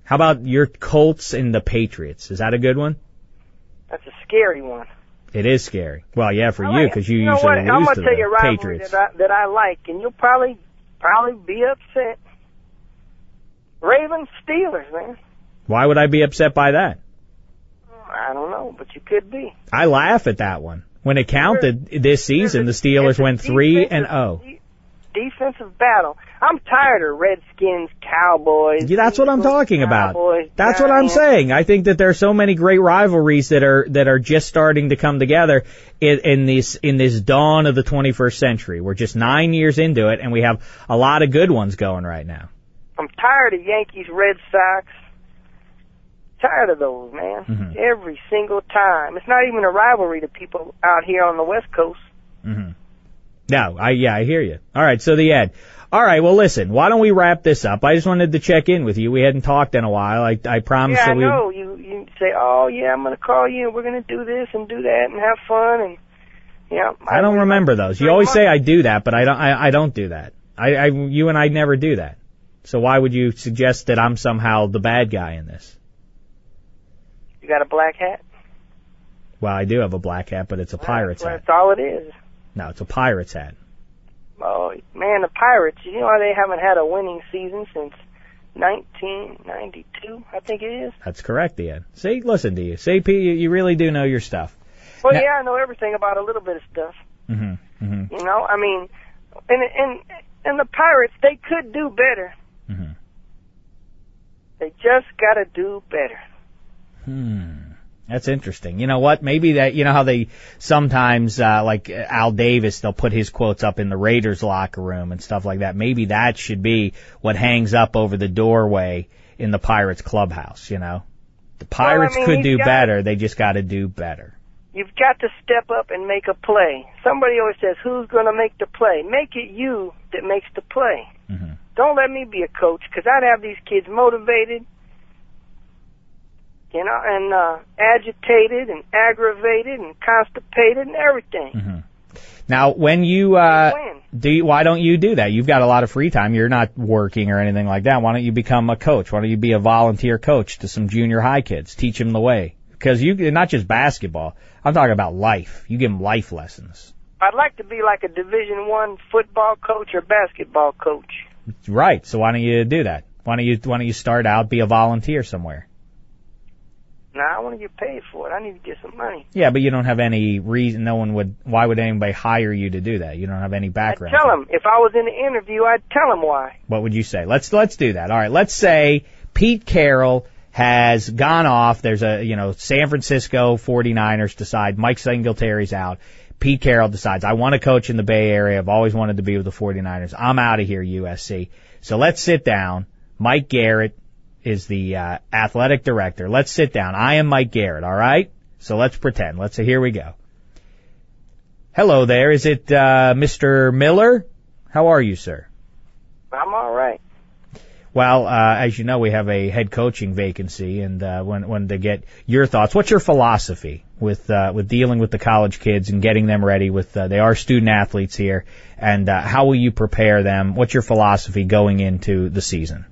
How about your Colts and the Patriots? Is that a good one? That's a scary one. It is scary. Well, yeah, for you, because you usually lose I'm gonna to tell you a the rivalry Patriots. that I like, and you'll probably be upset. Ravens Steelers, man. Why would I be upset by that? I don't know, but you could be. I laugh at that one. When it counted this season, the Steelers went 3-0. Defensive battle. I'm tired of Redskins, Cowboys. Yeah, that's what I'm talking about. That's what I'm saying. I think that there are so many great rivalries that are just starting to come together in this dawn of the 21st century. We're just 9 years into it, and we have a lot of good ones going right now. I'm tired of Yankees, Red Sox. Tired of those, man. Mm-hmm. Every single time. It's not even a rivalry to people out here on the West Coast. Mm-hmm. No, I hear you. All right, so the Ed. All right, well, listen, why don't we wrap this up? I just wanted to check in with you. We hadn't talked in a while. I promised that we... Yeah, I know. You say, oh, yeah, I'm going to call you, and we're going to do this and do that and have fun. And yeah, I don't remember those. You always say I do that, but I don't do that. You and I never do that. So why would you suggest that I'm somehow the bad guy in this? You got a black hat? Well, I do have a black hat, but it's a pirate's hat. That's all it is. No, it's a pirate's hat. Oh, man, the Pirates, you know, they haven't had a winning season since 1992, I think it is. That's correct, Ian. See, listen to you. See, P, you really do know your stuff. Well, now, yeah, I know everything about a little bit of stuff. Mm-hmm, mm-hmm. You know, I mean, and the Pirates, they could do better. Mm-hmm. They just got to do better. That's interesting. You know what? Maybe that, you know how they sometimes, like Al Davis, they'll put his quotes up in the Raiders locker room and stuff like that. Maybe that should be what hangs up over the doorway in the Pirates clubhouse, you know? The Pirates could do better. They just got to do better. You've got to step up and make a play. Somebody always says, who's going to make the play? Make it you that makes the play. Mm-hmm. Don't let me be a coach, because I'd have these kids motivated, you know, and agitated and aggravated and constipated and everything. Mm-hmm. Now, when you why don't you do that? You've got a lot of free time. You're not working or anything like that. Why don't you become a coach? Why don't you be a volunteer coach to some junior high kids? Teach them the way. Because you, not just basketball. I'm talking about life. You give them life lessons. I'd like to be like a Division I football coach or basketball coach. Right. So why don't you do that? Why don't you start out, be a volunteer somewhere? No, I want to get paid for it. I need to get some money. Yeah, but you don't have any reason. Why would anybody hire you to do that? You don't have any background. I'd tell them. If I was in the interview, I'd tell them why. What would you say? Let's do that. All right. Let's say Pete Carroll has gone off. There's San Francisco 49ers decide Mike Singletary's out. Pete Carroll decides, I want to coach in the Bay Area. I've always wanted to be with the 49ers. I'm out of here, USC. So let's sit down. Mike Garrett is the athletic director. Let's sit down. I am Mike Garrett, all right? So let's pretend. Here we go. Hello there. Is it Mr. Miller? How are you, sir? I'm all right. Well, as you know, we have a head coaching vacancy, and wanted to get your thoughts. What's your philosophy with dealing with the college kids and getting them ready? They are student athletes here, and how will you prepare them? What's your philosophy going into the season?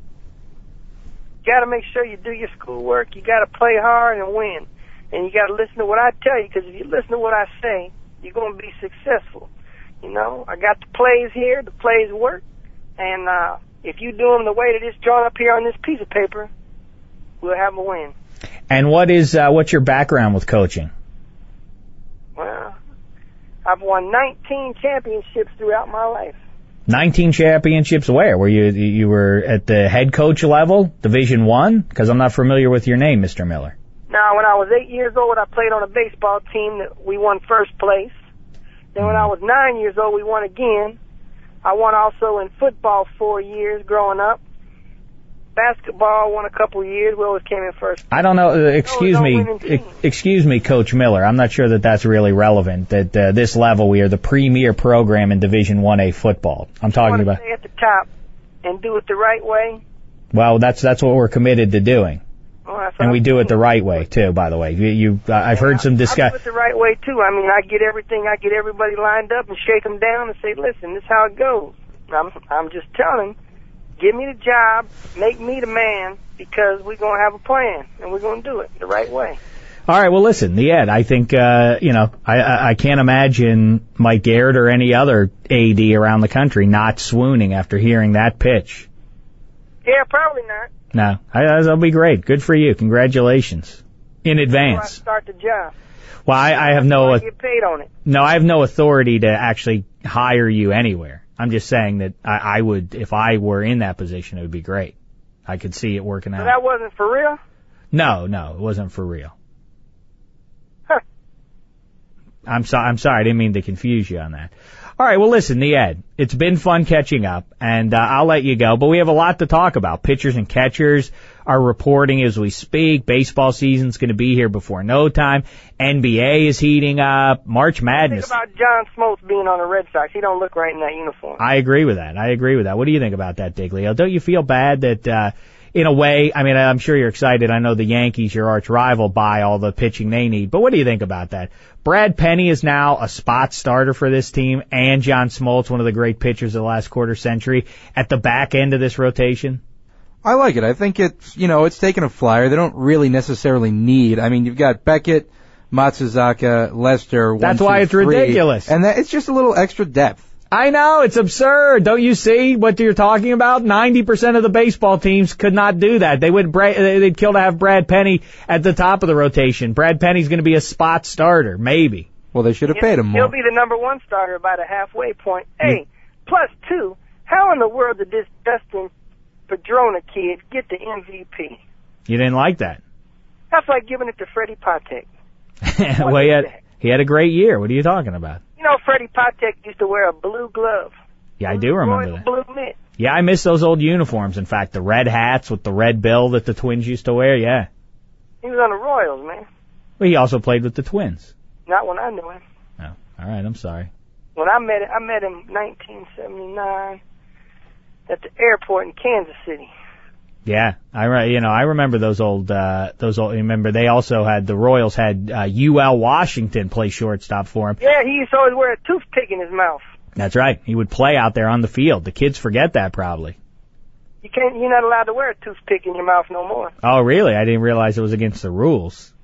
You got to make sure you do your schoolwork. You got to play hard and win, and you got to listen to what I tell you. Because if you listen to what I say, you're going to be successful. You know, I got the plays here. The plays work, and if you do them the way that it's drawn up here on this piece of paper, we'll have a win. And what's your background with coaching? Well, I've won 19 championships throughout my life. 19 championships where? Were you were at the head coach level, Division I? Because I'm not familiar with your name, Mr. Miller. Now, when I was 8 years old, I played on a baseball team that we won first place. Then when I was 9 years old, we won again. I won also in football 4 years growing up. Basketball won a couple of years. We always came in first. I don't know. Excuse me, Coach Miller. I'm not sure that that's really relevant. That this level we are the premier program in Division 1A football. I'm talking about. Stay at the top and do it the right way. Well, that's what we're committed to doing. Well, and we do it the right way too. By the way, I've heard some discussion. I do it the right way too. I mean, I get everybody lined up and shake them down and say, "Listen, this is how it goes." I'm just telling them, give me the job, make me the man, because we're going to have a plan, and we're going to do it the right way. All right, well, listen, the Ed, I think, I can't imagine Mike Garrett or any other AD around the country not swooning after hearing that pitch. Yeah, probably not. No, that'll be great. Good for you. Congratulations. In advance. Before I start the job. Well, I have no... get paid on it. No, I have no authority to actually hire you anywhere. I'm just saying that I would, if I were in that position, it would be great. I could see it working out. So that wasn't for real? No, it wasn't for real. Huh. I'm sorry, I didn't mean to confuse you on that. All right, well, listen, the Ed, it's been fun catching up, and I'll let you go, but we have a lot to talk about. Pitchers and catchers are reporting as we speak. Baseball season's going to be here before no time. NBA is heating up. March Madness. Think about John Smoltz being on the Red Sox. He don't look right in that uniform. I agree with that. What do you think about that, Diglio? Don't you feel bad that, in a way, I mean, I'm sure you're excited. I know the Yankees, your arch rival, buy all the pitching they need, but what do you think about that? Brad Penny is now a spot starter for this team, and John Smoltz, one of the great pitchers of the last quarter century, at the back end of this rotation. I like it. I think it's taken a flyer. They don't really necessarily need. I mean, you've got Beckett, Matsuzaka, Lester. That's why it's ridiculous. And it's just a little extra depth. I know, it's absurd. Don't you see what you're talking about? 90% of the baseball teams could not do that. They'd kill to have Brad Penny at the top of the rotation. Brad Penny's going to be a spot starter, maybe. Well, they should have paid him more. He'll be the number one starter by the halfway point. Hey, plus two, how in the world did this Dustin Pedroia kid get the MVP? You didn't like that? That's like giving it to Freddie Patek. Well, he had a great year. What are you talking about? You know, Freddie Patek used to wear a blue glove. Yeah, I do remember that. Blue mitt. Yeah, I miss those old uniforms. In fact, the red hats with the red bill that the Twins used to wear, yeah. He was on the Royals, man. Well, he also played with the Twins. Not when I knew him. Oh, all right, I'm sorry. When I met him in 1979 at the airport in Kansas City. Yeah, I remember those old, remember they also had, the Royals had, UL Washington play shortstop for him. Yeah, he used to always wear a toothpick in his mouth. That's right. He would play out there on the field. The kids forget that probably. You're not allowed to wear a toothpick in your mouth no more. Oh, really? I didn't realize it was against the rules.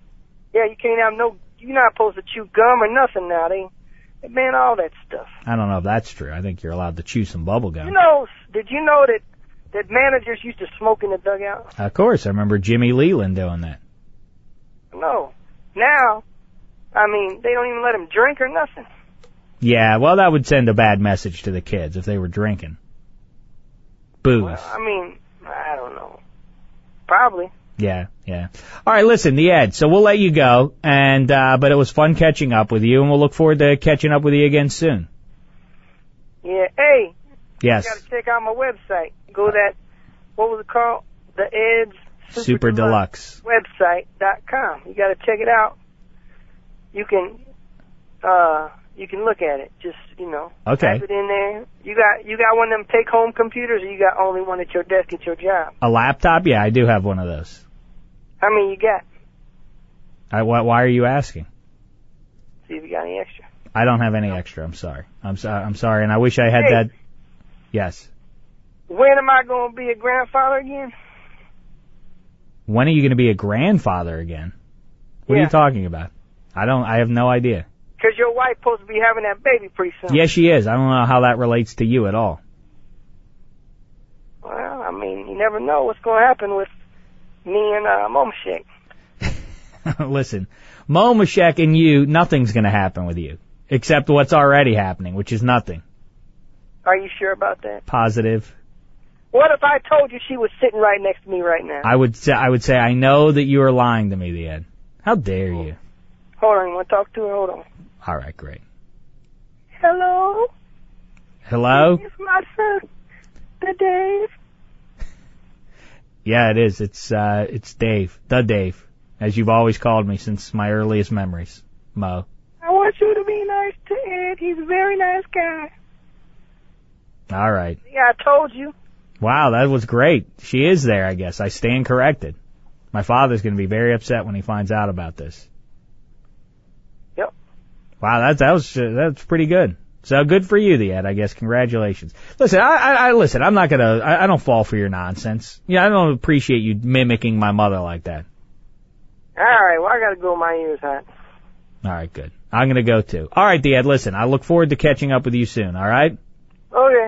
Yeah, you're not supposed to chew gum or nothing now. They ban all that stuff. I don't know if that's true. I think you're allowed to chew some bubble gum. Did you know that managers used to smoke in the dugout? Of course. I remember Jimmy Leland doing that. No. Now, I mean, they don't even let them drink or nothing. Yeah, well, that would send a bad message to the kids if they were drinking. Booze. Well, I mean, I don't know. Probably. Yeah. All right, listen, the Ed, so we'll let you go, and but it was fun catching up with you, and we'll look forward to catching up with you again soon. Yeah, hey. Yes. You got to check out my website. Go to that, what was it called? The Ed's Super Deluxe website.com. You got to check it out. You can look at it. Just, okay. Type it in there. You got one of them take-home computers, or you got only one at your desk at your job? A laptop? Yeah, I do have one of those. How many you got? Why are you asking? See if you got any extra. I don't have any extra. I'm sorry. I'm sorry, and I wish I had that. Yes. When am I going to be a grandfather again? When are you going to be a grandfather again? What are you talking about? I have no idea. Because your wife's supposed to be having that baby pretty soon. Yes, she is. I don't know how that relates to you at all. Well, I mean, you never know what's going to happen with me and Dameshek. Listen, Dameshek and you, nothing's going to happen with you. Except what's already happening, which is nothing. Are you sure about that? Positive. What if I told you she was sitting right next to me right now? I would say, I know that you are lying to me, the Ed. How dare you? Hold on, you want to talk to her? Hold on. All right, great. Hello? Hello? It's my son, the Dave. Yeah, it is. It's Dave. The Dave. As you've always called me since my earliest memories. Mo. I want you to be nice to Ed. He's a very nice guy. All right. Yeah, I told you. That was great. She is there, I guess. I stand corrected. My father's going to be very upset when he finds out about this. Yep. Wow, that's pretty good. So good for you, the Ed, I guess. Congratulations. Listen, listen, I'm not gonna, I don't fall for your nonsense. Yeah, I don't appreciate you mimicking my mother like that. All right, well, I gotta go. My ears hot. All right, good. I'm gonna go too. All right, the Ed, listen, I look forward to catching up with you soon, all right? Okay.